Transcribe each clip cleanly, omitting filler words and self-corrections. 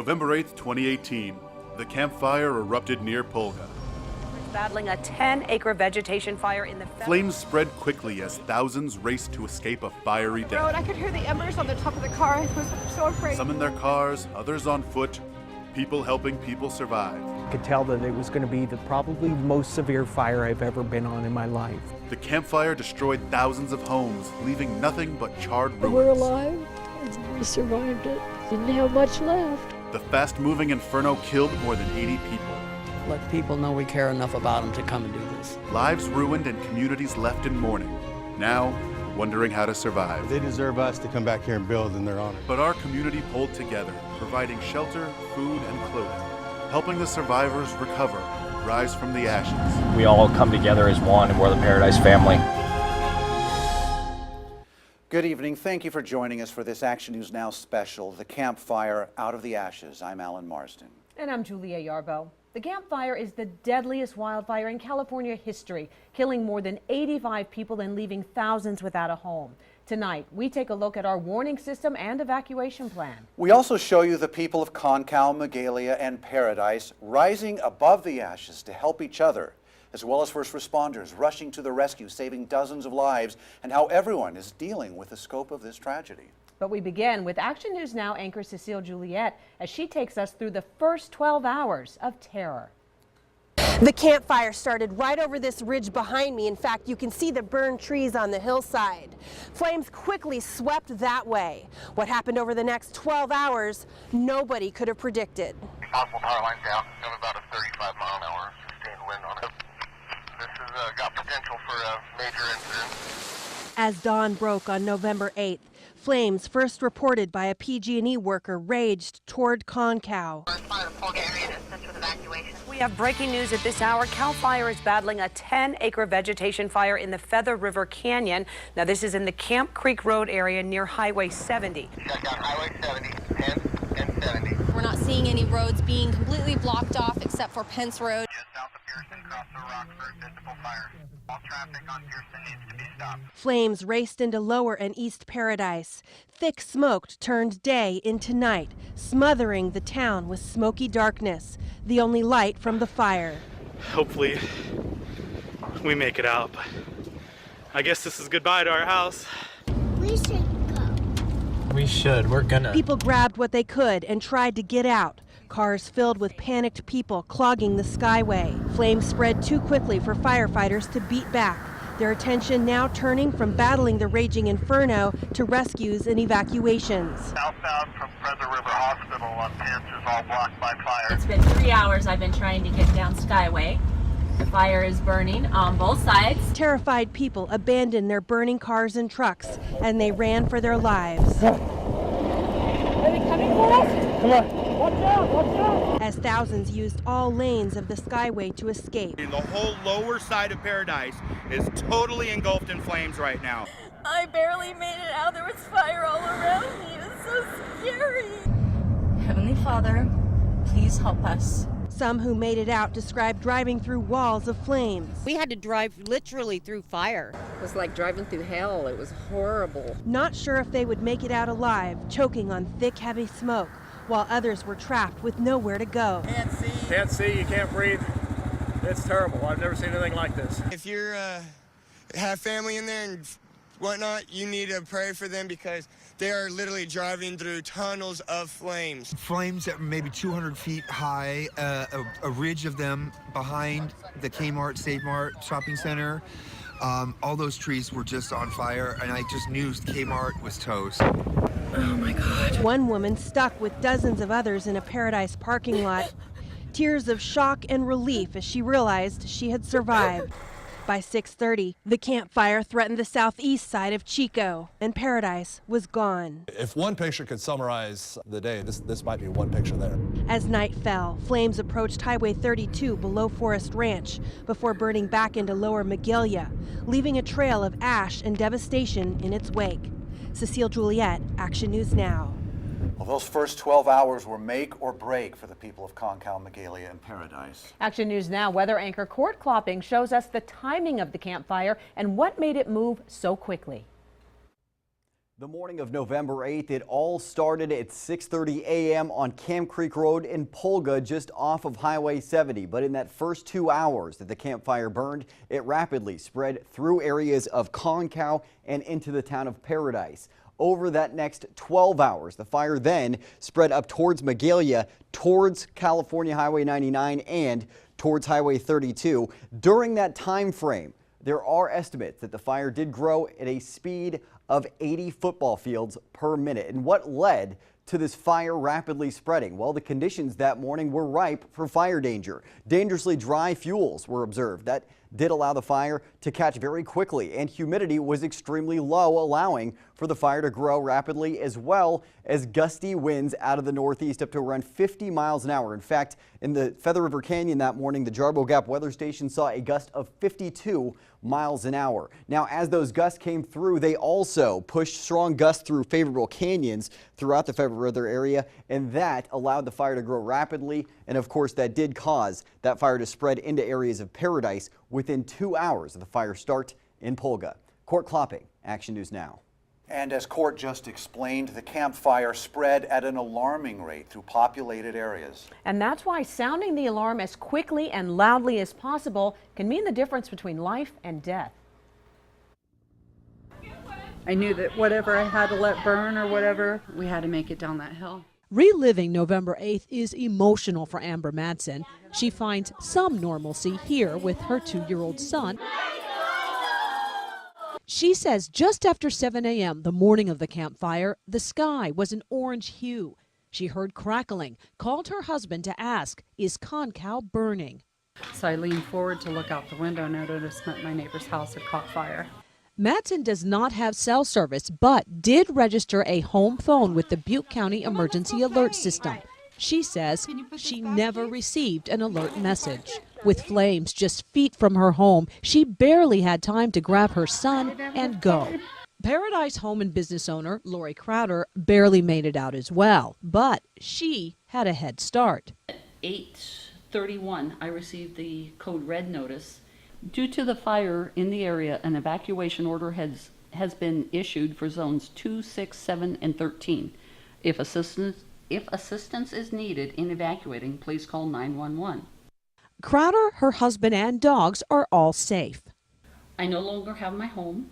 November 8th, 2018, the campfire erupted near Polga. Battling a 10-acre vegetation fire in the... Flames spread quickly as thousands raced to escape a fiery death. I could hear the embers on the top of the car. I was so afraid. Some in their cars, others on foot, people helping people survive. I could tell that it was going to be the probably most severe fire I've ever been on in my life. The campfire destroyed thousands of homes, leaving nothing but charred ruins. We're alive, and we survived it. Didn't have much left. The fast-moving inferno killed more than 80 people. Let people know we care enough about them to come and do this. Lives ruined and communities left in mourning. Now, wondering how to survive. They deserve us to come back here and build in their honor. But our community pulled together, providing shelter, food, and clothing, helping the survivors recover, rise from the ashes. We all come together as one, and we're the Paradise family. Good evening. Thank you for joining us for this Action News Now special, The Campfire Out of the Ashes. I'm Alan Marsden. And I'm Julia Yarbo. The Camp Fire is the deadliest wildfire in California history, killing more than 85 people and leaving thousands without a home. Tonight, we take a look at our warning system and evacuation plan. We also show you the people of Concal, Magalia, and Paradise rising above the ashes to help each other, as well as first responders rushing to the rescue, saving dozens of lives, and how everyone is dealing with the scope of this tragedy. But we begin with Action News Now anchor Cecile Juliet as she takes us through the first 12 hours of terror. The campfire started right over this ridge behind me. In fact, you can see the burned trees on the hillside. Flames quickly swept that way. What happened over the next 12 hours, nobody could have predicted. Possible power lines down. We have about a 35-mile-an-hour sustained wind on it. This has got potential for a major incident. As dawn broke on November 8th, flames first reported by a PG&E worker raged toward Concal. We have breaking news at this hour. Cal Fire is battling a 10-acre vegetation fire in the Feather River Canyon. Now, this is in the Camp Creek Road area near Highway 70. Shut down Highway 70, 10 and 70. We're not seeing any roads being completely blocked off except for Pence Road. Just south of Pearson, across the Rockford, visible fire. All traffic on Pearson needs to be stopped. Flames raced into Lower and East Paradise. Thick smoke turned day into night, smothering the town with smoky darkness, the only light from the fire. Hopefully we make it out, but I guess this is goodbye to our house. We should go. We should. We're gonna. People grabbed what they could and tried to get out. Cars filled with panicked people clogging the skyway. Flames spread too quickly for firefighters to beat back, their attention now turning from battling the raging inferno to rescues and evacuations. Southbound from Feather River Hospital on Pence is all blocked by fire. It's been 3 hours I've been trying to get down Skyway. The fire is burning on both sides. Terrified people abandoned their burning cars and trucks, and they ran for their lives. Are they coming for us? Come on. Watch out! Watch out! As thousands used all lanes of the Skyway to escape. The whole lower side of Paradise is totally engulfed in flames right now. I barely made it out. There was fire all around me. It was so scary. Heavenly Father, please help us. Some who made it out described driving through walls of flames. We had to drive literally through fire. It was like driving through hell. It was horrible. Not sure if they would make it out alive, choking on thick, heavy smoke, while others were trapped with nowhere to go. Can't see. Can't see, you can't breathe. It's terrible. I've never seen anything like this. If you have family in there and whatnot, you need to pray for them because they are literally driving through tunnels of flames. Flames that were maybe 200 feet high, a ridge of them behind the Kmart, Save Mart shopping center. All those trees were just on fire, and I just knew Kmart was toast. Oh my God. One woman stuck with dozens of others in a Paradise parking lot. Tears of shock and relief as she realized she had survived. By 6:30, the campfire threatened the southeast side of Chico, and Paradise was gone. If one picture could summarize the day, this might be one picture there. As night fell, flames approached Highway 32 below Forest Ranch before burning back into Lower Magalia, leaving a trail of ash and devastation in its wake. Cecile Juliet, Action News Now. Well, those first 12 hours were make or break for the people of Concal, Magalia, and Paradise. Action News Now weather anchor Court Klopping shows us the timing of the campfire and what made it move so quickly. The morning of November 8th, it all started at 6:30 a.m. on Camp Creek Road in Polga, just off of Highway 70. But in that first 2 hours that the campfire burned, it rapidly spread through areas of Concow and into the town of Paradise. Over that next 12 hours, the fire then spread up towards Magalia, towards California Highway 99 and towards Highway 32. During that time frame, there are estimates that the fire did grow at a speed of 80 football fields per minute. And what led to this fire rapidly spreading? Well, the conditions that morning were ripe for fire danger. Dangerously dry fuels were observed. That did allow the fire to catch very quickly, and humidity was extremely low, allowing for the fire to grow rapidly, as well as gusty winds out of the northeast up to around 50 miles an hour. In fact, in the Feather River Canyon that morning, the Jarbo Gap weather station saw a gust of 52 miles an hour. Now, as those gusts came through, they also pushed strong gusts through favorable canyons throughout the Feather River area, and that allowed the fire to grow rapidly. And of course, that did cause that fire to spread into areas of Paradise within 2 hours of the fire start in Polga. Court Klopping, Action News Now. And as Court just explained, the campfire spread at an alarming rate through populated areas. And that's why sounding the alarm as quickly and loudly as possible can mean the difference between life and death. I knew that whatever I had to let burn or whatever, we had to make it down that hill. Reliving November 8th is emotional for Amber Madsen. She finds some normalcy here with her 2-year-old son. She says just after 7 a.m. the morning of the campfire, the sky was an orange hue. She heard crackling, called her husband to ask, is Concow burning? So I leaned forward to look out the window and I noticed that my neighbor's house had caught fire. Madsen does not have cell service, but did register a home phone with the Butte County Emergency Alert System. She says she never received an alert message. With flames just feet from her home, she barely had time to grab her son and go. Paradise home and business owner Lori Crowder barely made it out as well, but she had a head start. At 8:31, I received the code red notice. Due to the fire in the area, an evacuation order has been issued for zones 2, 6, 7, and 13. If assistance is needed in evacuating, please call 911. Crowder, her husband, and dogs are all safe. I no longer have my home.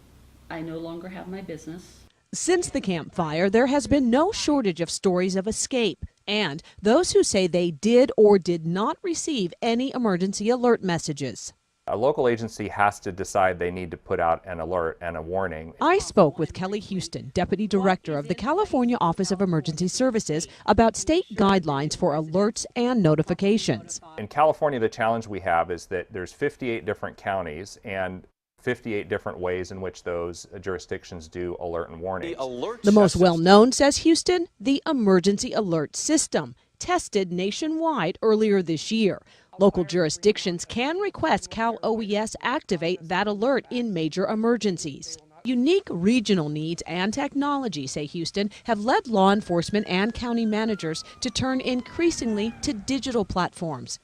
I no longer have my business. Since the campfire, there has been no shortage of stories of escape, and those who say they did or did not receive any emergency alert messages. A local agency has to decide they need to put out an alert and a warning. I spoke with Kelly Houston, Deputy Director of the California Office of Emergency Services, about state guidelines for alerts and notifications. In California, the challenge we have is that there's 58 different counties and 58 different ways in which those jurisdictions do alert and warning. The most well-known, says Houston, the Emergency Alert System, tested nationwide earlier this year. Local jurisdictions can request Cal OES activate that alert in major emergencies. Unique regional needs and technology, say Houston, have led law enforcement and county managers to turn increasingly to digital platforms.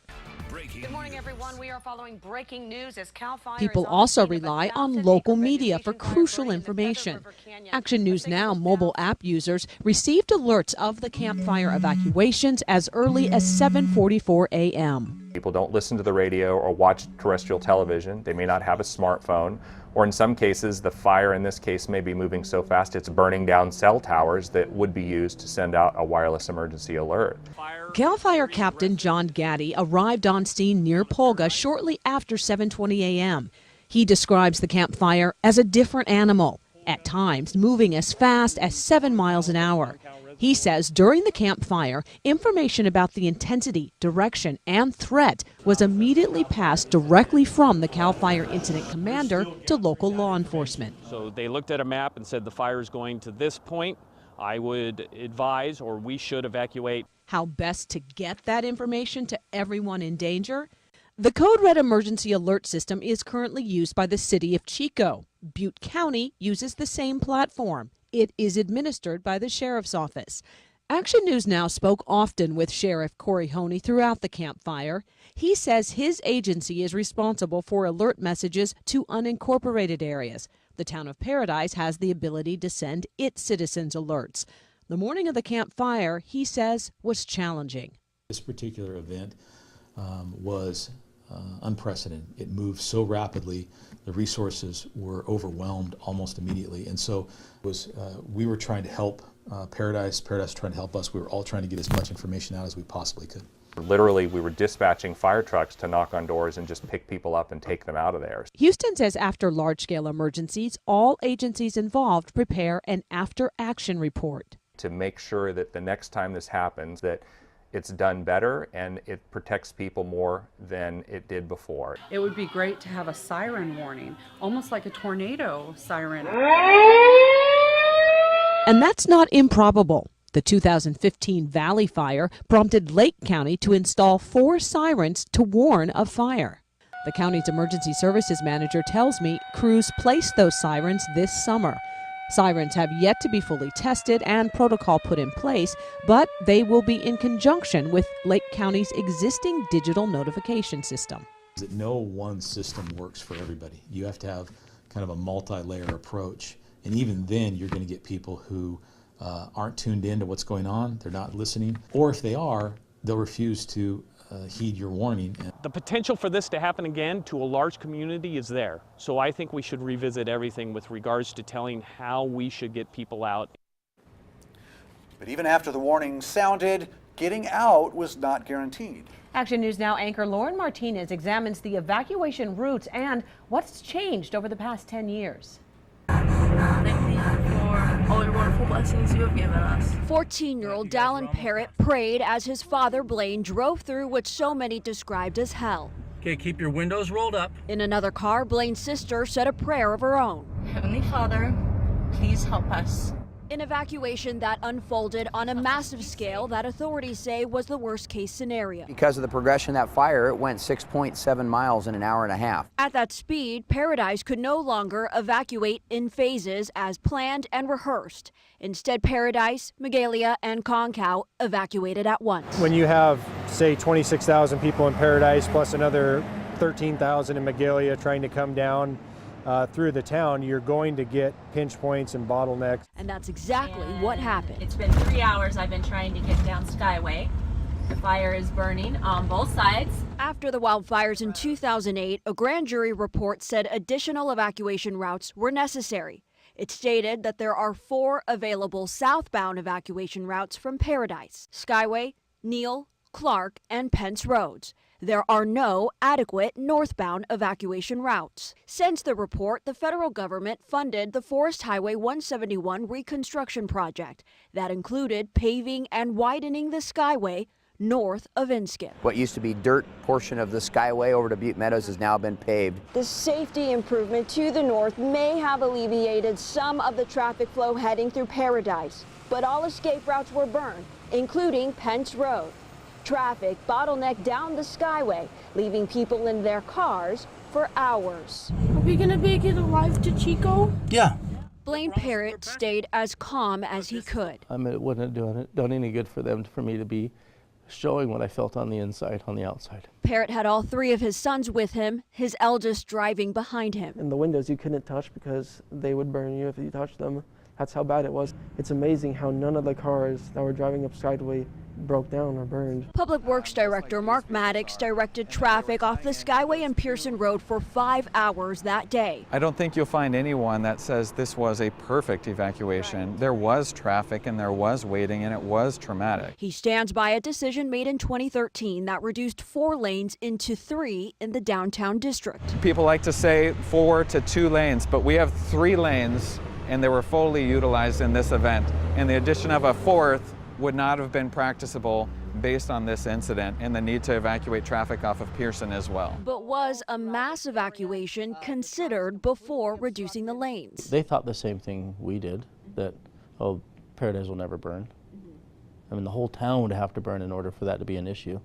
Good morning, everyone. We are following breaking news as Cal Fire. People also rely on local media for crucial information. Action News Now mobile app users received alerts of the campfire evacuations as early as 7:44 a.m. People don't listen to the radio or watch terrestrial television. They may not have a smartphone, or in some cases, the fire in this case may be moving so fast it's burning down cell towers that would be used to send out a wireless emergency alert. Cal Fire Captain John Gaddy arrived on scene near Polga shortly after 7:20 a.m. He describes the campfire as a different animal, at times moving as fast as 7 miles an hour. He says during the campfire, information about the intensity, direction, and threat was immediately passed directly from the Cal Fire Incident Commander to local law enforcement. So they looked at a map and said the fire is going to this point. I would advise, or we should evacuate. How best to get that information to everyone in danger? The Code Red Emergency Alert System is currently used by the city of Chico. Butte County uses the same platform. It is administered by the Sheriff's Office. Action News Now spoke often with Sheriff Corey Honey throughout the campfire. He says his agency is responsible for alert messages to unincorporated areas. The town of Paradise has the ability to send its citizens alerts. The morning of the Camp Fire, he says, was challenging. This particular event was unprecedented. It moved so rapidly, the resources were overwhelmed almost immediately. And so we were trying to help Paradise trying to help us. We were all trying to get as much information out as we possibly could. Literally, we were dispatching fire trucks to knock on doors and just pick people up and take them out of there. Houston says after large-scale emergencies, all agencies involved prepare an after-action report. To make sure that the next time this happens, that it's done better and it protects people more than it did before. It would be great to have a siren warning, almost like a tornado siren. And that's not improbable. The 2015 Valley Fire prompted Lake County to install 4 sirens to warn of fire. The county's emergency services manager tells me crews placed those sirens this summer. Sirens have yet to be fully tested and protocol put in place, but they will be in conjunction with Lake County's existing digital notification system. No one system works for everybody. You have to have kind of a multi-layer approach. And even then, you're going to get people who aren't tuned in to what's going on, they're not listening, or if they are, they'll refuse to heed your warning. The potential for this to happen again to a large community is there. So I think we should revisit everything with regards to telling how we should get people out. But even after the warning sounded, getting out was not guaranteed. Action News Now anchor Lauren Martinez examines the evacuation routes and what's changed over the past 10 years. Thank you for all your wonderful blessings you have given us. 14-year-old Dallin Parrott prayed as his father Blaine drove through what so many described as hell. Okay, keep your windows rolled up. In another car, Blaine's sister said a prayer of her own. Heavenly Father, please help us. An evacuation that unfolded on a massive scale that authorities say was the worst-case scenario. Because of the progression of that fire, it went 6.7 miles in an hour and a half. At that speed, Paradise could no longer evacuate in phases as planned and rehearsed. Instead, Paradise, Magalia, and Concow evacuated at once. When you have, say, 26,000 people in Paradise plus another 13,000 in Magalia trying to come down through the town, you're going to get pinch points and bottlenecks. And that's exactly what happened. It's been 3 hours I've been trying to get down Skyway. The fire is burning on both sides. After the wildfires in 2008, a grand jury report said additional evacuation routes were necessary. It stated that there are 4 available southbound evacuation routes from Paradise: Skyway, Neal, Clark, and Pence Roads. There are no adequate northbound evacuation routes. Since the report, the federal government funded the Forest Highway 171 reconstruction project that included paving and widening the Skyway north of Inskip. What used to be dirt portion of the Skyway over to Butte Meadows has now been paved. The safety improvement to the north may have alleviated some of the traffic flow heading through Paradise, but all escape routes were burned, including Pence Road. Traffic bottlenecked down the Skyway, leaving people in their cars for hours. Are we gonna make it alive to Chico? Yeah. Blaine Parrott stayed as calm as he could. It wouldn't have done any good for me to be showing what I felt on the inside, on the outside. Parrott had all 3 of his sons with him, his eldest driving behind him. And the windows you couldn't touch because they would burn you if you touched them. That's how bad it was. It's amazing how none of the cars that were driving up Skyway broke down or burned. Public Works Director Mark Maddox directed traffic off the Skyway and Pearson Road for 5 hours that day. I don't think you'll find anyone that says this was a perfect evacuation. There was traffic and there was waiting and it was traumatic. He stands by a decision made in 2013 that reduced 4 lanes into 3 in the downtown district. People like to say 4 to 2 lanes, but we have 3 lanes and they were fully utilized in this event. And the addition of a 4th would not have been practicable based on this incident and the need to evacuate traffic off of Pearson as well. But was a mass evacuation considered before reducing the lanes? They thought the same thing we did, that, oh, Paradise will never burn. I mean, the whole town would have to burn in order for that to be an issue.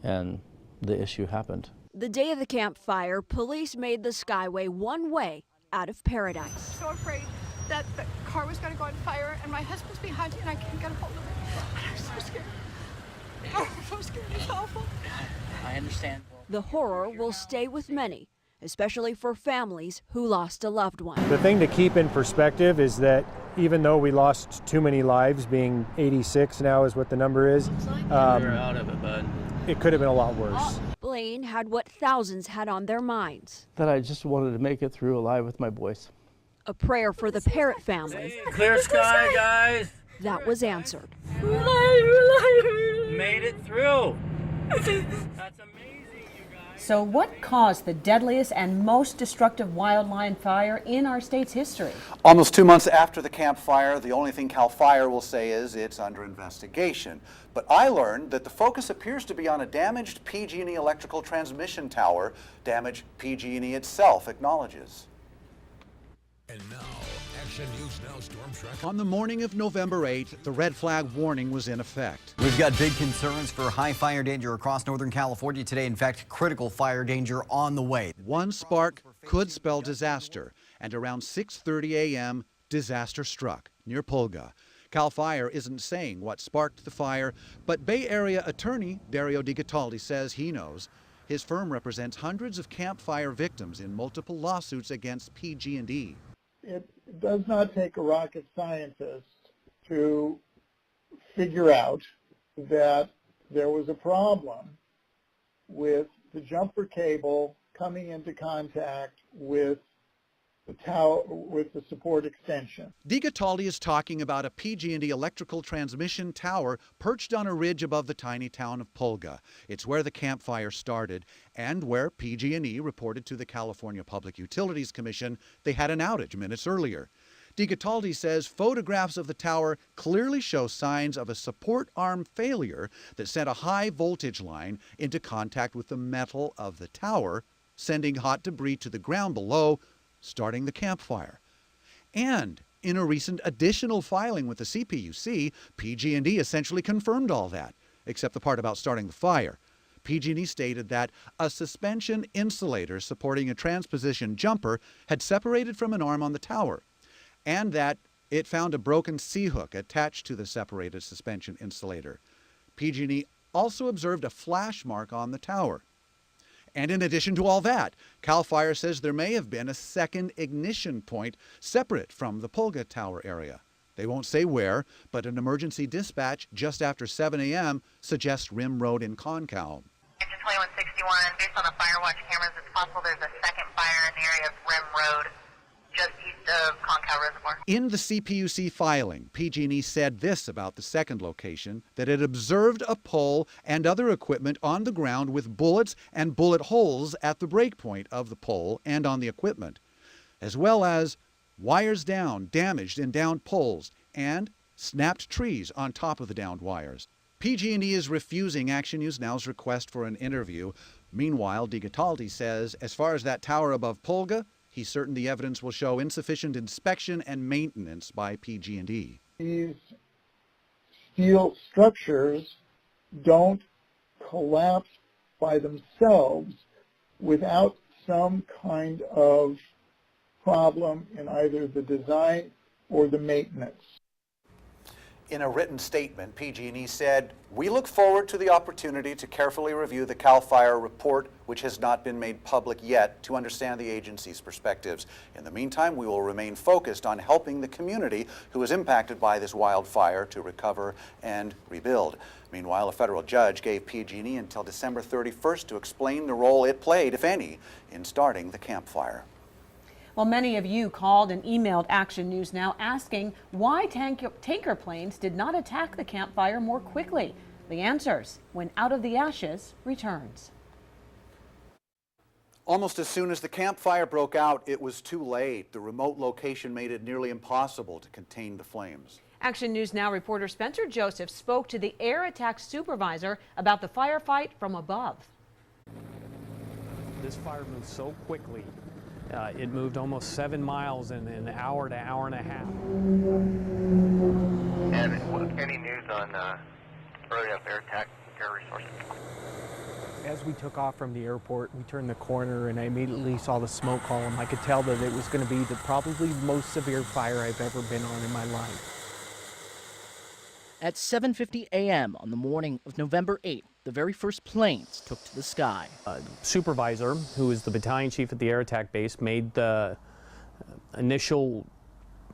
And the issue happened. The day of the Camp Fire, police made the Skyway one way out of Paradise. So afraid that the car was going to go on fire and my husband's behind me and I can't get a hold of him. I'm so scared. Oh, I'm so scared. It's awful. I understand. The horror will stay with many especially for families who lost a loved one. The thing to keep in perspective is that even though we lost too many lives, being 86 now is what the number is, out of it, bud. It could have been a lot worse. Blaine had what thousands had on their minds. That I just wanted to make it through alive with my boys. A prayer for the Parrott family. Clear sky, guys. That was answered. Made it through. That's amazing, you guys. So what caused the deadliest and most destructive wildland fire in our state's history? Almost 2 months after the Camp Fire, the only thing CAL FIRE will say is it's under investigation. But I learned that the focus appears to be on a damaged PG&E electrical transmission tower, damage PG&E itself acknowledges. And now, Action News Now Storm Track. On the morning of November 8th, the red flag warning was in effect. We've got big concerns for high fire danger across Northern California today. In fact, critical fire danger on the way. One spark could spell disaster, and around 6:30 a.m., disaster struck near Pulga. CAL FIRE isn't saying what sparked the fire, but Bay Area attorney Dario DiGataldi says he knows. His firm represents hundreds of Camp Fire victims in multiple lawsuits against PG&E. It does not take a rocket scientist to figure out that there was a problem with the jumper cable coming into contact with the tower, with the support extension. DiGataldi is talking about a PG&E electrical transmission tower perched on a ridge above the tiny town of Pulga. It's where the Camp Fire started and where PG&E reported to the California Public Utilities Commission they had an outage minutes earlier. DiGataldi says photographs of the tower clearly show signs of a support arm failure that sent a high voltage line into contact with the metal of the tower, sending hot debris to the ground below, starting the Camp Fire. And in a recent additional filing with the CPUC, PG&E essentially confirmed all that, except the part about starting the fire. PG&E stated that a suspension insulator supporting a transposition jumper had separated from an arm on the tower, and that it found a broken C-hook attached to the separated suspension insulator. PG&E also observed a flash mark on the tower. And in addition to all that, CAL FIRE says there may have been a second ignition point separate from the Pulga Tower area. They won't say where, but an emergency dispatch just after 7 a.m. suggests Rim Road in Concal. Engine 2161, based on the fire watch cameras, it's possible there's a second fire in the area of Rim Road, just east of Concal Reservoir. In the CPUC filing, PG&E said this about the second location, that it observed a pole and other equipment on the ground with bullets and bullet holes at the breakpoint of the pole and on the equipment, as well as wires down, damaged and downed poles, and snapped trees on top of the downed wires. PG&E is refusing Action News Now's request for an interview. Meanwhile, DiGataldi says as far as that tower above Pulga, he's certain the evidence will show insufficient inspection and maintenance by PG&E. These steel structures don't collapse by themselves without some kind of problem in either the design or the maintenance. In a written statement, PG&E said, "We look forward to the opportunity to carefully review the CAL FIRE report, which has not been made public yet, to understand the agency's perspectives. In the meantime, we will remain focused on helping the community who was impacted by this wildfire to recover and rebuild." Meanwhile, a federal judge gave PG&E until December 31st to explain the role it played, if any, in starting the Camp Fire. Well, many of you called and emailed Action News Now asking why tanker planes did not attack the Camp Fire more quickly. The answers when Out of the Ashes returns. Almost as soon as the Camp Fire broke out, it was too late. The remote location made it nearly impossible to contain the flames. Action News Now reporter Spencer Joseph spoke to the air attack supervisor about the firefight from above. This fire moved so quickly. It moved almost 7 miles in an hour to hour and a half. And any news on early up air attack, air resources? As we took off from the airport, we turned the corner and I immediately saw the smoke column. I could tell that it was going to be probably the most severe fire I've ever been on in my life. At 7:50 a.m. on the morning of November 8th, the very first planes took to the sky. Supervisor, who is the battalion chief at the air attack base, made the initial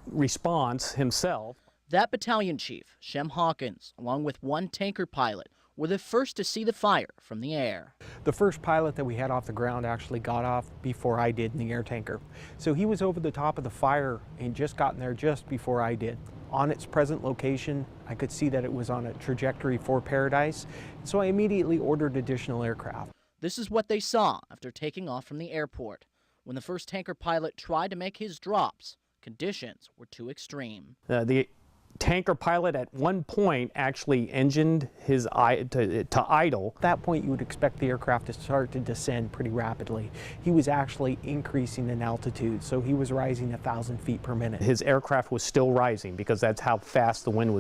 response himself. That battalion chief, Shem Hawkins, along with one tanker pilot, were the first to see the fire from the air. The first pilot that we had off the ground actually got off before I did in the air tanker. So he was over the top of the fire and just gotten there just before I did. On its present location, I could see that it was on a trajectory for Paradise, so I immediately ordered additional aircraft. This is what they saw after taking off from the airport. When the first tanker pilot tried to make his drops, conditions were too extreme. The tanker pilot at one point actually engined his to idle. At that point, you would expect the aircraft to start to descend pretty rapidly. He was actually increasing in altitude, so he was rising 1,000 feet per minute. His aircraft was still rising because that's how fast the wind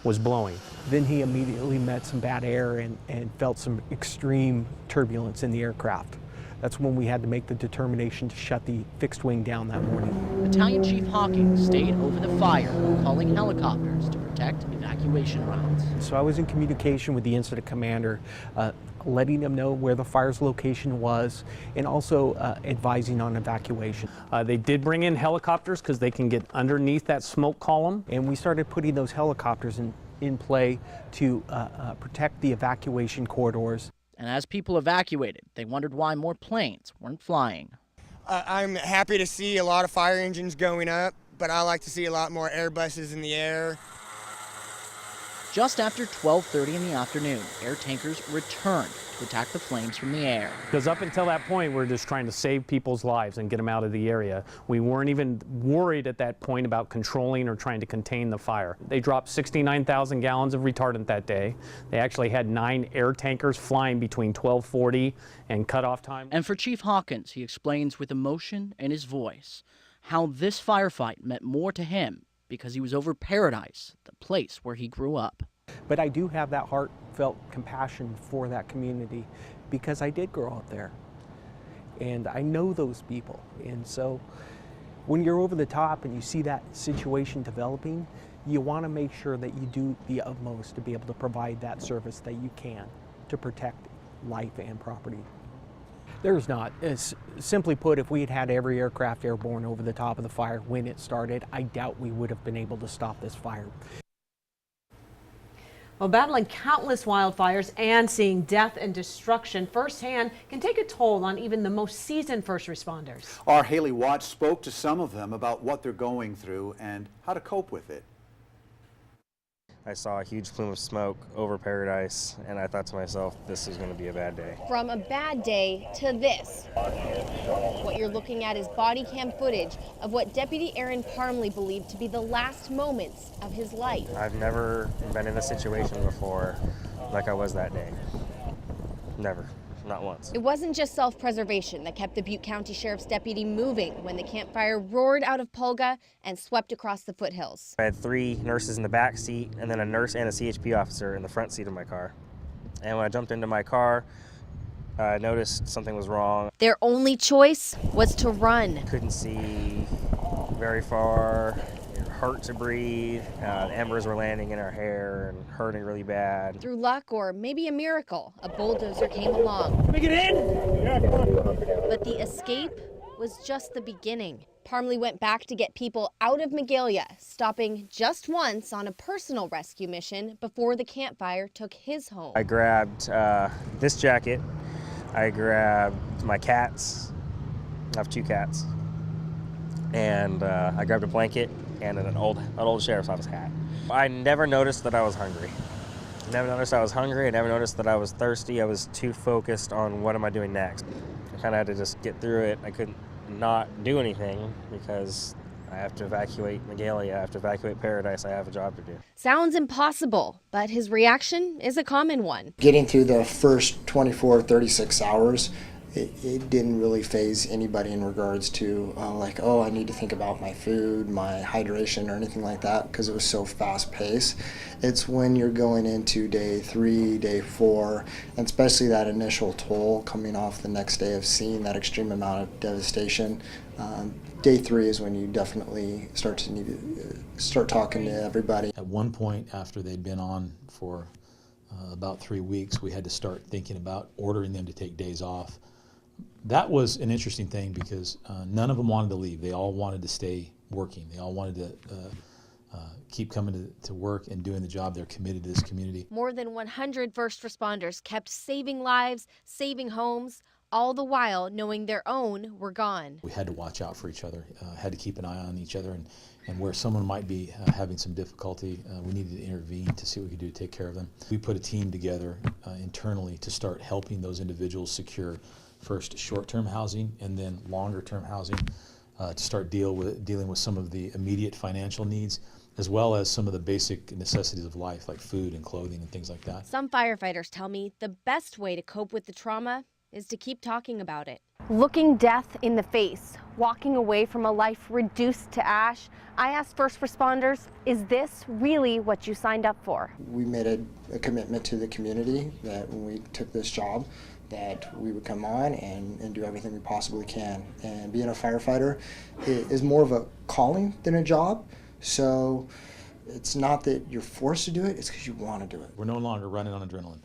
was blowing. Then he immediately met some bad air and felt some extreme turbulence in the aircraft. That's when we had to make the determination to shut the fixed wing down that morning. Battalion Chief Hawkins stayed over the fire, calling helicopters to protect evacuation routes. So I was in communication with the incident commander, letting him know where the fire's location was, and also advising on evacuation. They did bring in helicopters because they can get underneath that smoke column. And we started putting those helicopters in play to protect the evacuation corridors. And as people evacuated, they wondered why more planes weren't flying. I'm happy to see a lot of fire engines going up, but I like to see a lot more Airbuses in the air. Just after 12:30 in the afternoon, air tankers returned to attack the flames from the air. Because up until that point, we were just trying to save people's lives and get them out of the area. We weren't even worried at that point about controlling or trying to contain the fire. They dropped 69,000 gallons of retardant that day. They actually had 9 air tankers flying between 12:40 and cutoff time. And for Chief Hawkins, he explains with emotion in his voice how this firefight meant more to him because he was over Paradise, the place where he grew up. But I do have that heartfelt compassion for that community because I did grow up there. And I know those people. And so when you're over the top and you see that situation developing, you want to make sure that you do the utmost to be able to provide that service that you can to protect life and property. There's not. Simply put, if we had had every aircraft airborne over the top of the fire when it started, I doubt we would have been able to stop this fire. Well, battling countless wildfires and seeing death and destruction firsthand can take a toll on even the most seasoned first responders. Our Haley Watts spoke to some of them about what they're going through and how to cope with it. I saw a huge plume of smoke over Paradise, and I thought to myself, this is going to be a bad day. From a bad day to this. What you're looking at is body cam footage of what Deputy Aaron Parmley believed to be the last moments of his life. I've never been in a situation before like I was that day. Never. Not once. It wasn't just self-preservation that kept the Butte County Sheriff's deputy moving when the campfire roared out of Pulga and swept across the foothills. I had 3 nurses in the back seat and then a nurse and a CHP officer in the front seat of my car. And when I jumped into my car, I noticed something was wrong. Their only choice was to run. Couldn't see very far. It hurt to breathe. Embers were landing in our hair and hurting really bad. Through luck or maybe a miracle, a bulldozer came along. Let me get in! Yeah, come on. But the escape was just the beginning. Parmley went back to get people out of Magalia, stopping just once on a personal rescue mission before the campfire took his home. I grabbed this jacket. I grabbed my cats. I have 2 cats. And I grabbed a blanket and an old sheriff's office hat. I never noticed that I was hungry. Never noticed I was hungry. I never noticed that I was thirsty. I was too focused on what am I doing next. I kind of had to just get through it. I couldn't not do anything because I have to evacuate Magalia. I have to evacuate Paradise. I have a job to do. Sounds impossible, but his reaction is a common one. Getting through the first 24, 36 hours, it didn't really faze anybody in regards to like, oh, I need to think about my food, my hydration, or anything like that, because it was so fast paced. It's when you're going into day 3, day 4, and especially that initial toll coming off the next day of seeing that extreme amount of devastation. Day 3 is when you definitely start to need to start talking to everybody. At one point, after they'd been on for about 3 weeks, we had to start thinking about ordering them to take days off. That was an interesting thing because none of them wanted to leave. They all wanted to stay working. They all wanted to keep coming to work and doing the job. They're committed to this community. More than 100 first responders kept saving lives, saving homes, all the while knowing their own were gone. We had to watch out for each other, had to keep an eye on each other, and where someone might be having some difficulty, we needed to intervene to see what we could do to take care of them. We put a team together internally to start helping those individuals secure first short-term housing and then longer-term housing to start dealing with some of the immediate financial needs, as well as some of the basic necessities of life like food and clothing and things like that. Some firefighters tell me the best way to cope with the trauma is to keep talking about it. Looking death in the face, walking away from a life reduced to ash, I asked first responders, is this really what you signed up for? We made a commitment to the community that when we took this job, that we would come on and do everything we possibly can. And being a firefighter is more of a calling than a job. So it's not that you're forced to do it, it's because you want to do it. We're no longer running on adrenaline.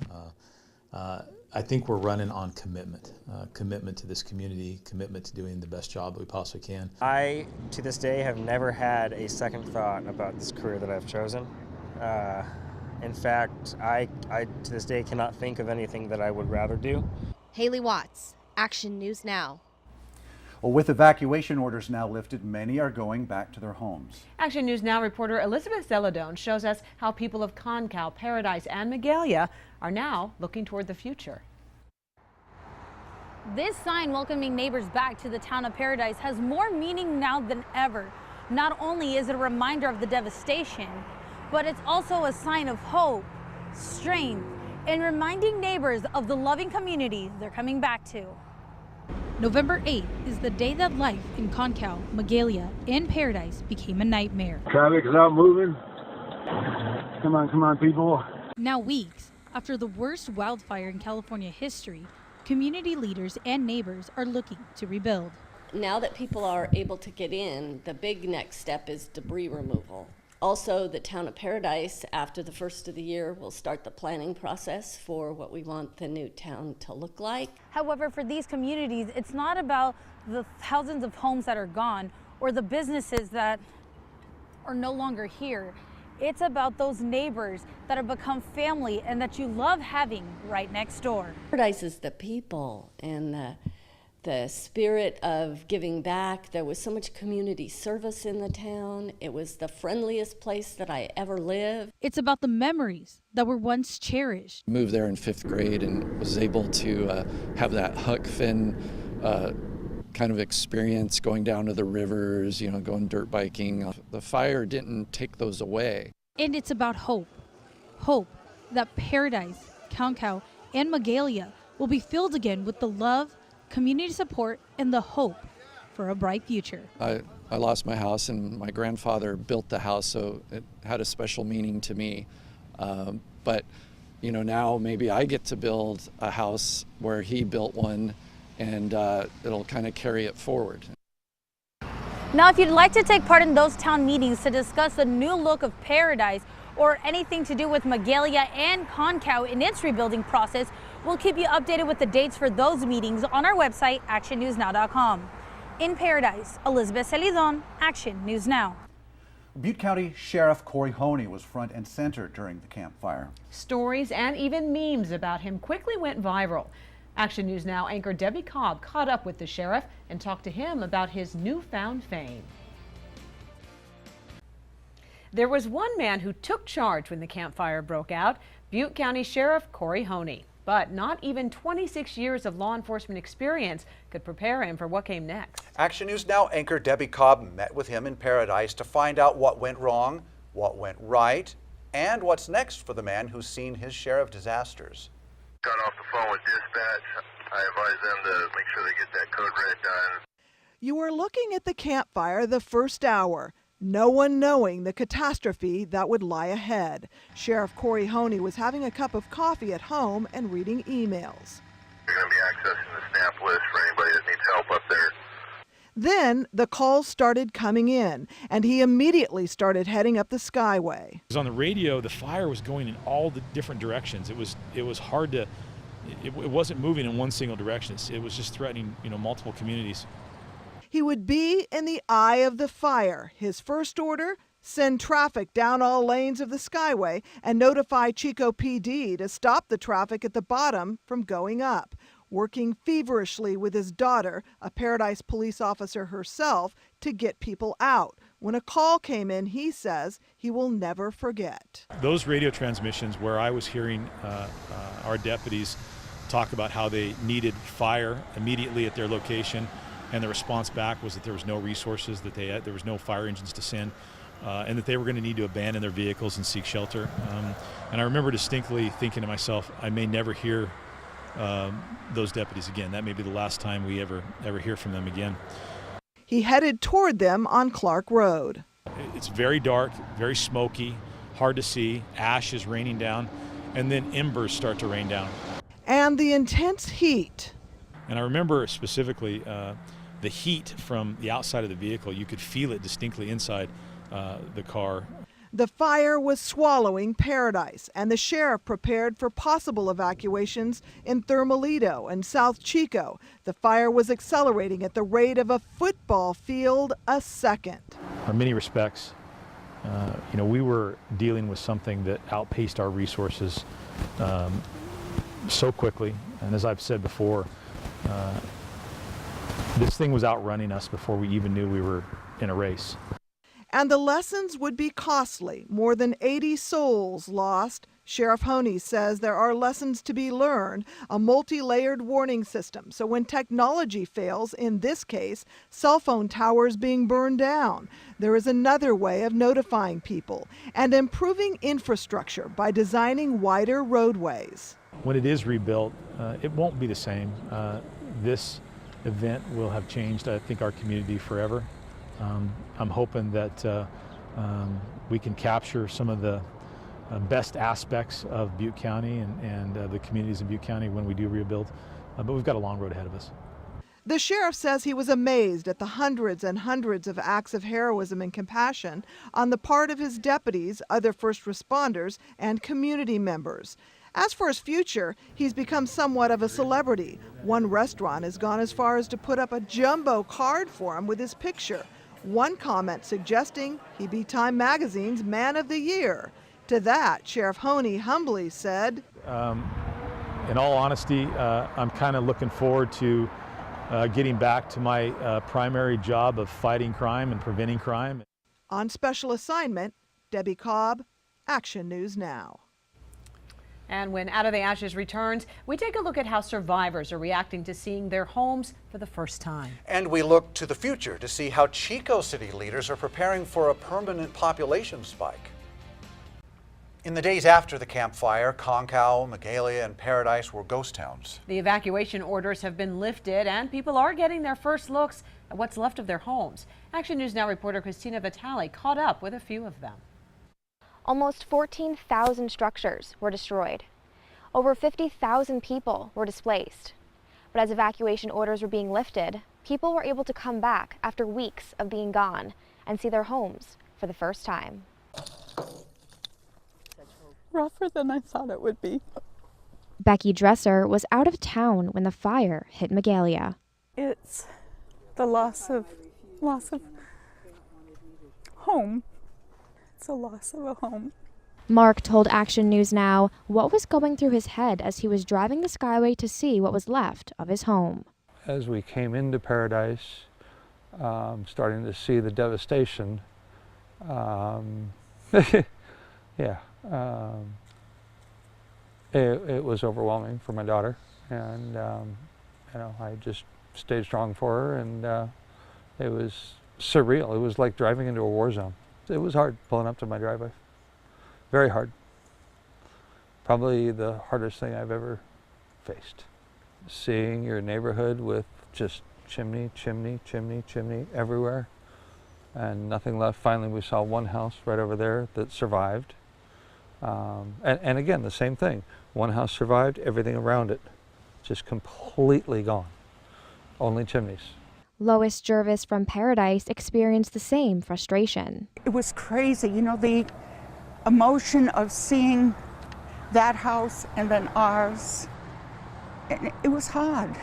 I think we're running on commitment. Commitment to this community, commitment to doing the best job that we possibly can. I, to this day, have never had a second thought about this career that I've chosen. In fact, I to this day cannot think of anything that I would rather do. Haley Watts, Action News Now. Well, with evacuation orders now lifted, many are going back to their homes. Action News Now reporter Elizabeth Zeladone shows us how people of Concal, Paradise, and Magalia are now looking toward the future. This sign welcoming neighbors back to the town of Paradise has more meaning now than ever. Not only is it a reminder of the devastation, but it's also a sign of hope, strength, and reminding neighbors of the loving community they're coming back to. November 8th is the day that life in Concal, Magalia, and Paradise became a nightmare. Traffic is not moving. Come on, people. Now weeks after the worst wildfire in California history, community leaders and neighbors are looking to rebuild. Now that people are able to get in, the big next step is debris removal. Also, the town of Paradise, after the first of the year, will start the planning process for what we want the new town to look like. However, for these communities, it's not about the thousands of homes that are gone or the businesses that are no longer here. It's about those neighbors that have become family and that you love having right next door. Paradise is the people and the spirit of giving back. There was so much community service in the town. It was the friendliest place that I ever lived. It's about the memories that were once cherished. Moved there in 5th grade and was able to have that Huck Finn kind of experience, going down to the rivers, going dirt biking. The fire didn't take those away. And it's about hope. Hope that Paradise, Concal, and Magalia will be filled again with the love, community support, and the hope for a bright future. I lost my house, and my grandfather built the house, so it had a special meaning to me. But now maybe I get to build a house where he built one, and it'll kind of carry it forward. Now, if you'd like to take part in those town meetings to discuss the new look of Paradise or anything to do with Magalia and Concal in its rebuilding process, we'll keep you updated with the dates for those meetings on our website, actionnewsnow.com. In Paradise, Elizabeth Zeladone, Action News Now. Butte County Sheriff Corey Honey was front and center during the campfire. Stories and even memes about him quickly went viral. Action News Now anchor Debbie Cobb caught up with the sheriff and talked to him about his newfound fame. There was one man who took charge when the campfire broke out, Butte County Sheriff Corey Honey. But not even 26 years of law enforcement experience could prepare him for what came next. Action News Now anchor Debbie Cobb met with him in Paradise to find out what went wrong, what went right, and what's next for the man who's seen his share of disasters. Got off the phone with dispatch. I advised them to make sure they get that code red done. You were looking at the campfire the first hour, no one knowing the catastrophe that would lie ahead. Sheriff Corey Honey was having a cup of coffee at home and reading emails. You're going to be accessing the snap list for anybody that needs help up there. Then the calls started coming in, and he immediately started heading up the Skyway. On the radio, the fire was going in all the different directions. It was hard to, it wasn't moving in one single direction. It was just threatening, multiple communities. He would be in the eye of the fire. His first order, send traffic down all lanes of the Skyway and notify Chico PD to stop the traffic at the bottom from going up. Working feverishly with his daughter, a Paradise police officer herself, to get people out. When a call came in, he says he will never forget. Those radio transmissions where I was hearing our deputies talk about how they needed fire immediately at their location, and the response back was that there was no resources, that there was no fire engines to send, and that they were going to need to abandon their vehicles and seek shelter. And I remember distinctly thinking to myself, I may never hear those deputies again. That may be the last time we ever hear from them again. He headed toward them on Clark Road. It's very dark, very smoky, hard to see. Ash is raining down, and then embers start to rain down. And the intense heat. And I remember specifically the heat from the outside of the vehicle. You could feel it distinctly inside the car. The fire was swallowing Paradise, and the sheriff prepared for possible evacuations in Thermalito and South Chico. The fire was accelerating at the rate of a football field a second. In many respects, we were dealing with something that outpaced our resources so quickly. And as I've said before, this thing was outrunning us before we even knew we were in a race. And the lessons would be costly. More than 80 souls lost. Sheriff Honey says there are lessons to be learned, a multi-layered warning system. So when technology fails, in this case, cell phone towers being burned down, there is another way of notifying people and improving infrastructure by designing wider roadways. When it is rebuilt, it won't be the same. This event will have changed, I think, our community forever. I'm hoping that we can capture some of the best aspects of Butte County and the communities in Butte County when we do rebuild, but we've got a long road ahead of us. The sheriff says he was amazed at the hundreds and hundreds of acts of heroism and compassion on the part of his deputies, other first responders, and community members. As for his future, he's become somewhat of a celebrity. One restaurant has gone as far as to put up a jumbo card for him with his picture. One comment suggesting he be Time Magazine's Man of the Year. To that, Sheriff Honey humbly said, in all honesty, I'm kind of looking forward to getting back to my primary job of fighting crime and preventing crime. On special assignment, Debbie Cobb, Action News Now. And when Out of the Ashes returns, we take a look at how survivors are reacting to seeing their homes for the first time. And we look to the future to see how Chico City leaders are preparing for a permanent population spike. In the days after the Camp Fire, Concow, Magalia, and Paradise were ghost towns. The evacuation orders have been lifted, and people are getting their first looks at what's left of their homes. Action News Now reporter Christina Vitale caught up with a few of them. Almost 14,000 structures were destroyed. Over 50,000 people were displaced. But as evacuation orders were being lifted, people were able to come back after weeks of being gone and see their homes for the first time. Rougher than I thought it would be. Becky Dresser was out of town when the fire hit Magalia. It's the loss of home. It's a loss of a home. Mark told Action News Now what was going through his head as he was driving the Skyway to see what was left of his home. As we came into Paradise, starting to see the devastation, yeah, it was overwhelming for my daughter, and I just stayed strong for her, and it was surreal. It was like driving into a war zone. It was hard pulling up to my driveway. Very hard. Probably the hardest thing I've ever faced. Seeing your neighborhood with just chimney, chimney, chimney, chimney everywhere, and nothing left. Finally, we saw one house right over there that survived. And again, the same thing. One house survived, everything around it just completely gone. Only chimneys. Lois Jervis from Paradise experienced the same frustration. It was crazy, you know, the emotion of seeing that house and then ours. It was hard.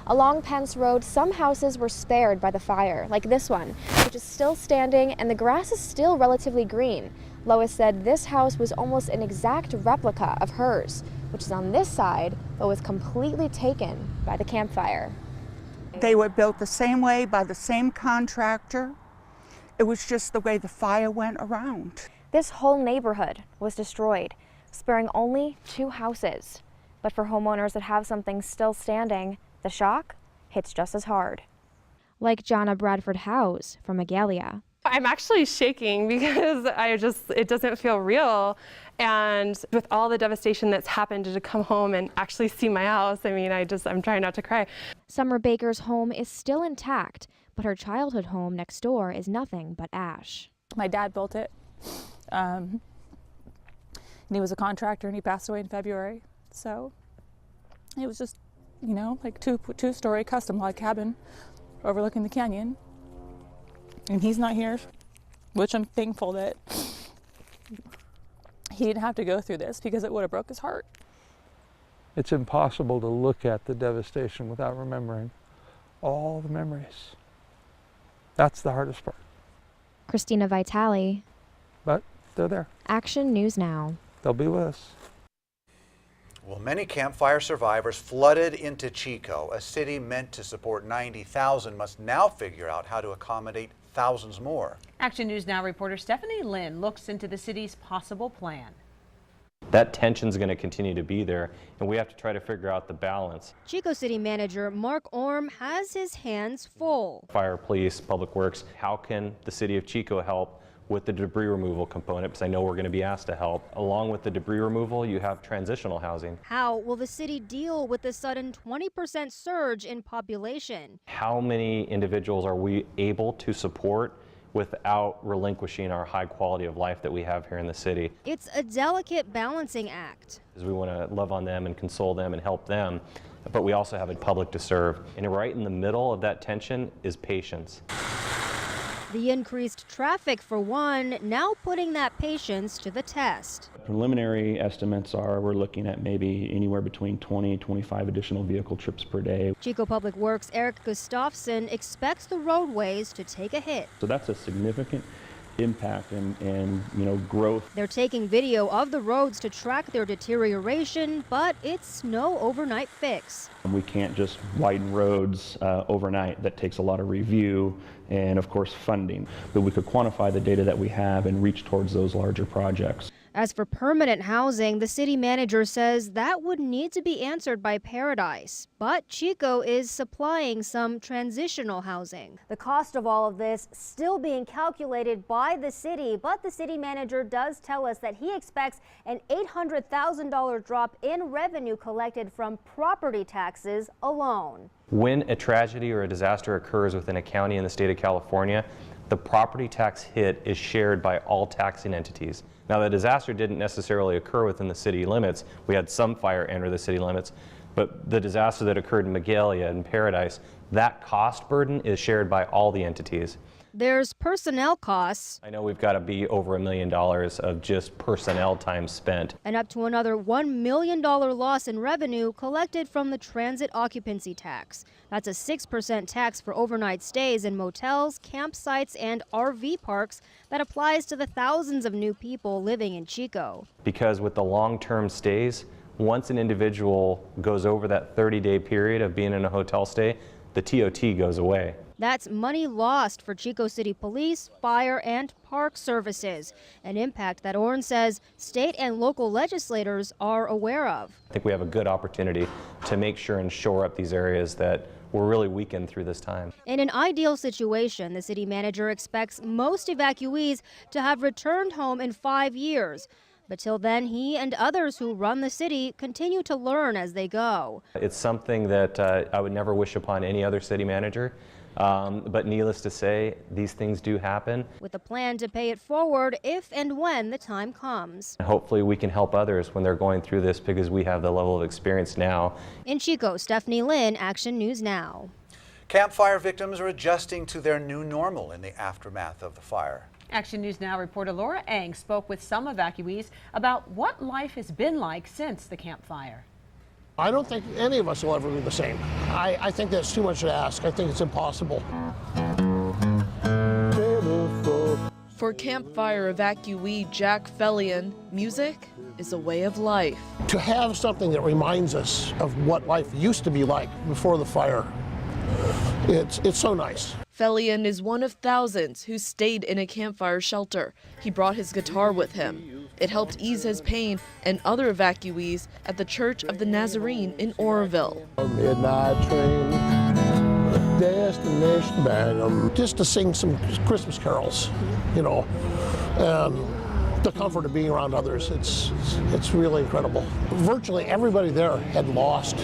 Along Pence Road, some houses were spared by the fire, like this one, which is still standing and the grass is still relatively green. Lois said this house was almost an exact replica of hers, which is on this side, but was completely taken by the campfire. They were built the same way by the same contractor. It was just the way the fire went around. This whole neighborhood was destroyed, sparing only 2 houses. But for homeowners that have something still standing, the shock hits just as hard. Like Jonna Bradford Howes from Magalia. I'm actually shaking because it doesn't feel real. And with all the devastation that's happened, to come home and actually see my house, I mean, I'm trying not to cry. Summer Baker's home is still intact, but her childhood home next door is nothing but ash. My dad built it, and he was a contractor and he passed away in February. So it was just, you know, like two-story custom log cabin overlooking the canyon. And he's not here, which I'm thankful that he didn't have to go through this because it would have broke his heart. It's impossible to look at the devastation without remembering all the memories. That's the hardest part. Christina Vitale. But they're there. Action News Now. They'll be with us. Well, many campfire survivors flooded into Chico. A city meant to support 90,000 must now figure out how to accommodate thousands more. Action News Now reporter Stephanie Lynn looks into the city's possible plan. That tension's going to continue to be there, and we have to try to figure out the balance. Chico City Manager Mark Orm has his hands full. Fire, police, public works, how can the city of Chico help with the debris removal component, because I know we're going to be asked to help. Along with the debris removal, you have transitional housing. How will the city deal with the sudden 20% surge in population? How many individuals are we able to support without relinquishing our high quality of life that we have here in the city? It's a delicate balancing act. We want to love on them and console them and help them, but we also have a public to serve. And right in the middle of that tension is patience. The increased traffic, for one, now putting that patience to the test. Preliminary estimates are we're looking at maybe anywhere between 20 and 25 additional vehicle trips per day. Chico Public Works Eric Gustafson expects the roadways to take a hit. So that's a significant impact and growth. They're taking video of the roads to track their deterioration, but it's no overnight fix. We can't just widen roads overnight. That takes a lot of review and, of course, funding. But we could quantify the data that we have and reach towards those larger projects. As for permanent housing, the city manager says that would need to be answered by Paradise. But Chico is supplying some transitional housing. The cost of all of this still being calculated by the city, but the city manager does tell us that he expects an $800,000 drop in revenue collected from property taxes alone. When a tragedy or a disaster occurs within a county in the state of California, the property tax hit is shared by all taxing entities. Now, the disaster didn't necessarily occur within the city limits. We had some fire enter the city limits, but the disaster that occurred in Magalia and Paradise, that cost burden is shared by all the entities. There's personnel costs. I know we've got to be over $1 million of just personnel time spent. And up to another $1 million loss in revenue collected from the transit occupancy tax. That's a 6% tax for overnight stays in motels, campsites, and RV parks that applies to the thousands of new people living in Chico. Because with the long-term stays, once an individual goes over that 30-day period of being in a hotel stay, the TOT goes away. That's money lost for Chico City Police, Fire, and Park Services, an impact that Orn says state and local legislators are aware of. I think we have a good opportunity to make sure and shore up these areas that were really weakened through this time. In an ideal situation, the city manager expects most evacuees to have returned home in 5 years. But till then, he and others who run the city continue to learn as they go. It's something that I would never wish upon any other city manager. But needless to say, these things do happen. With a plan to pay it forward if and when the time comes. Hopefully we can help others when they're going through this because we have the level of experience now. In Chico, Stephanie Lynn, Action News Now. Campfire victims are adjusting to their new normal in the aftermath of the fire. Action News Now reporter Laura Eng spoke with some evacuees about what life has been like since the campfire. I don't think any of us will ever be the same. I think that's too much to ask. I think it's impossible. For campfire evacuee Jack Fellion, music is a way of life. To have something that reminds us of what life used to be like before the fire, it's so nice. Fellion is one of thousands who stayed in a campfire shelter. He brought his guitar with him. It helped ease his pain and other evacuees at the Church of the Nazarene in Oroville. A midnight train, destination Bangum. Just to sing some Christmas carols, you know, and the comfort of being around others, it's really incredible. Virtually everybody there had lost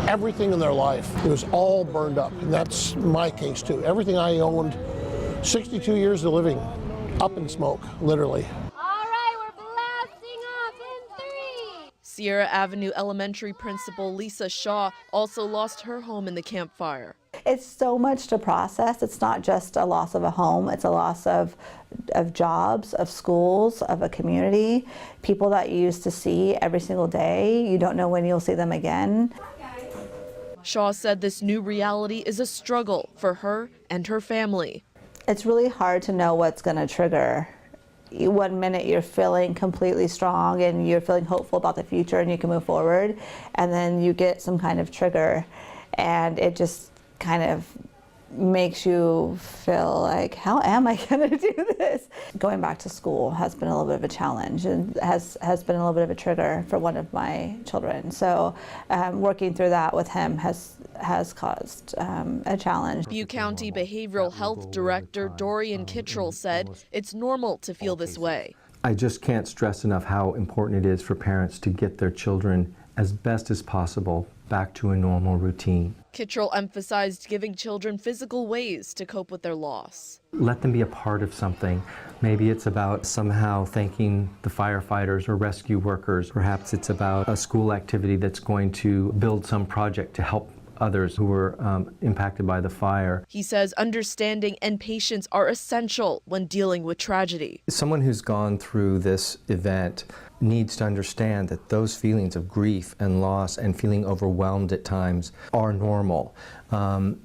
everything in their life. It was all burned up, and that's my case too. Everything I owned, 62 years of living, up in smoke, literally. Sierra Avenue Elementary Principal Lisa Shaw also lost her home in the campfire. It's so much to process. It's not just a loss of a home, it's a loss of jobs, of schools, of a community, people that you used to see every single day. You don't know when you'll see them again. Shaw said this new reality is a struggle for her and her family. It's really hard to know what's going to trigger. One minute you're feeling completely strong and you're feeling hopeful about the future and you can move forward, and then you get some kind of trigger and it just kind of makes you feel like, how am I going to do this? Going back to school has been a little bit of a challenge and has been a little bit of a trigger for one of my children. So working through that with him has caused a challenge. Butte County Behavioral Health Director Dorian Kittrell said it's normal to feel this way. I just can't stress enough how important it is for parents to get their children as best as possible back to a normal routine. Kittrell emphasized giving children physical ways to cope with their loss. Let them be a part of something. Maybe it's about somehow thanking the firefighters or rescue workers. Perhaps it's about a school activity that's going to build some project to help others who were impacted by the fire. He says understanding and patience are essential when dealing with tragedy. Someone who's gone through this event needs to understand that those feelings of grief and loss and feeling overwhelmed at times are normal.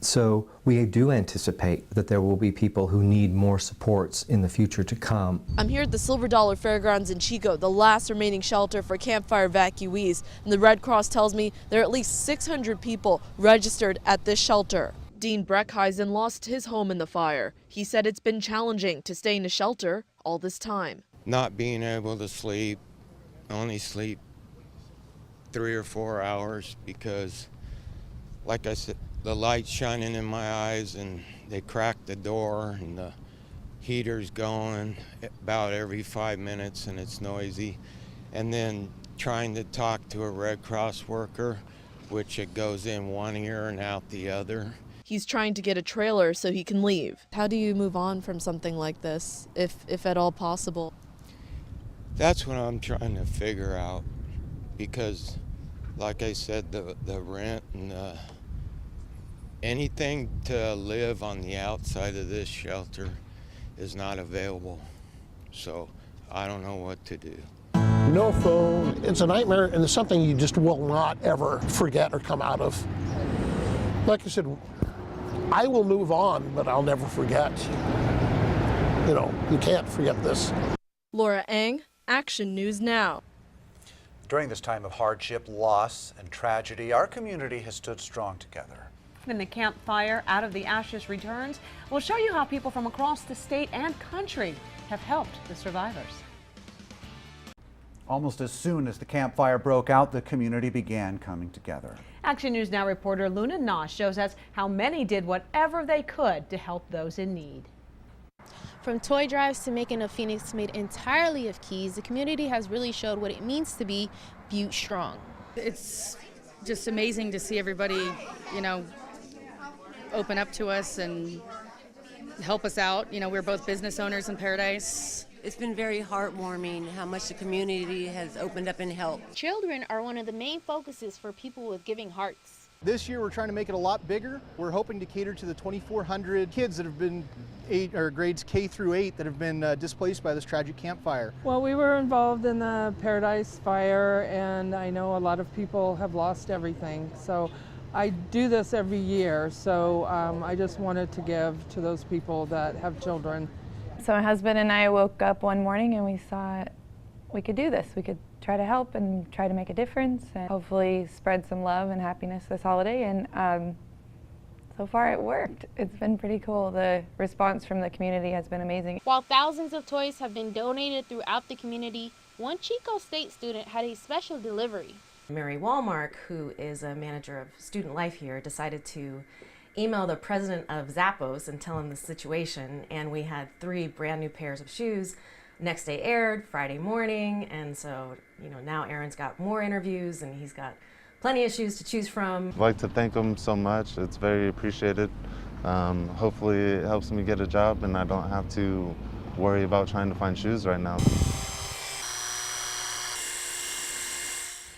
So we do anticipate that there will be people who need more supports in the future to come. I'm here at the Silver Dollar Fairgrounds in Chico, the last remaining shelter for campfire evacuees. And the Red Cross tells me there are at least 600 people registered at this shelter. Dean Breckheisen lost his home in the fire. He said it's been challenging to stay in a shelter all this time. Not being able to sleep, only sleep 3 or 4 hours because, like I said, the light's shining in my eyes and they cracked the door and the heater's going about every 5 minutes and it's noisy. And then trying to talk to a Red Cross worker, which it goes in one ear and out the other. He's trying to get a trailer so he can leave. How do you move on from something like this, if at all possible? That's what I'm trying to figure out because, like I said, the rent and anything to live on the outside of this shelter is not available. So I don't know what to do. No phone. It's a nightmare, and it's something you just will not ever forget or come out of. Like I said, I will move on, but I'll never forget. You know, you can't forget this. Laura Eng, Action News Now. During this time of hardship, loss, and tragedy, our community has stood strong together. When the campfire Out of the Ashes returns, we'll show you how people from across the state and country have helped the survivors. Almost as soon as the campfire broke out, the community began coming together. Action News Now reporter Luna Nosh shows us how many did whatever they could to help those in need. From toy drives to making a Phoenix made entirely of keys, the community has really showed what it means to be Butte strong. It's just amazing to see everybody, you know, open up to us and help us out. You know, we're both business owners in Paradise. It's been very heartwarming how much the community has opened up and helped. Children are one of the main focuses for people with giving hearts. This year we're trying to make it a lot bigger. We're hoping to cater to the 2,400 kids that have been grades K through 8 that have been displaced by this tragic campfire. Well, we were involved in the Paradise Fire, and I know a lot of people have lost everything. So I do this every year, so I just wanted to give to those people that have children. So my husband and I woke up one morning and we thought we could do this. We could try to help and try to make a difference and hopefully spread some love and happiness this holiday. And so far it worked. It's been pretty cool. The response from the community has been amazing. While thousands of toys have been donated throughout the community, one Chico State student had a special delivery. Mary Walmark, who is a manager of student life here, decided to email the president of Zappos and tell him the situation, and we had 3 brand new pairs of shoes. Next day aired, Friday morning, and so now Aaron's got more interviews and he's got plenty of shoes to choose from. I'd like to thank him so much. It's very appreciated. Hopefully it helps me get a job and I don't have to worry about trying to find shoes right now.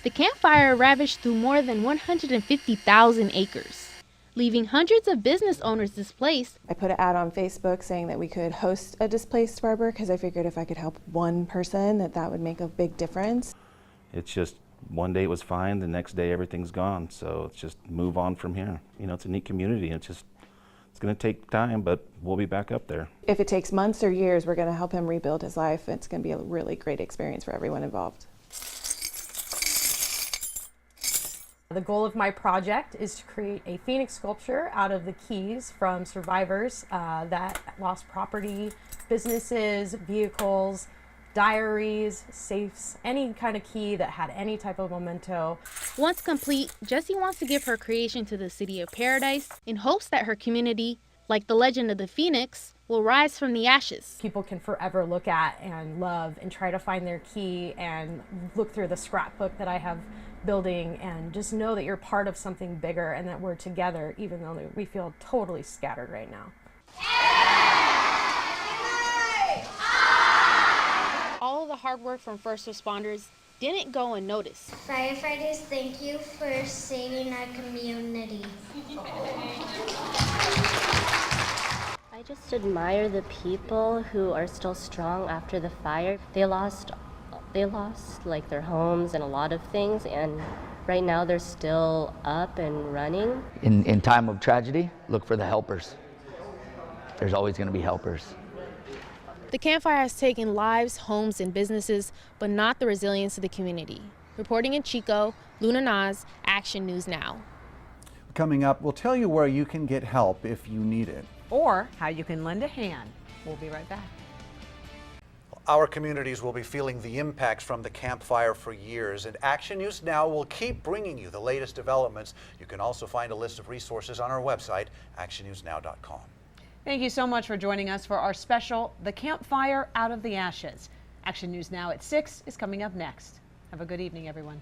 The campfire ravaged through more than 150,000 acres, leaving hundreds of business owners displaced. I put an ad on Facebook saying that we could host a displaced barber because I figured if I could help one person that would make a big difference. It's just one day it was fine, the next day everything's gone, so it's just move on from here. It's a neat community. It's going to take time, but we'll be back up there. If it takes months or years, we're going to help him rebuild his life. It's going to be a really great experience for everyone involved. The goal of my project is to create a phoenix sculpture out of the keys from survivors that lost property, businesses, vehicles, diaries, safes, any kind of key that had any type of memento. Once complete, Jessie wants to give her creation to the city of Paradise in hopes that her community, like the legend of the Phoenix, will rise from the ashes. People can forever look at and love and try to find their key and look through the scrapbook that I have building and just know that you're part of something bigger and that we're together even though we feel totally scattered right now. All of the hard work from first responders didn't go unnoticed. Firefighters, thank you for saving our community. I just admire the people who are still strong after the fire. They lost like their homes and a lot of things, and right now they're still up and running. In time of tragedy, look for the helpers. There's always going to be helpers. The campfire has taken lives, homes, and businesses, but not the resilience of the community. Reporting in Chico, Luna Naz, Action News Now. Coming up, we'll tell you where you can get help if you need it. Or how you can lend a hand. We'll be right back. Our communities will be feeling the impacts from the campfire for years, and Action News Now will keep bringing you the latest developments. You can also find a list of resources on our website, actionnewsnow.com. Thank you so much for joining us for our special, The Campfire Out of the Ashes. Action News Now at 6 is coming up next. Have a good evening, everyone.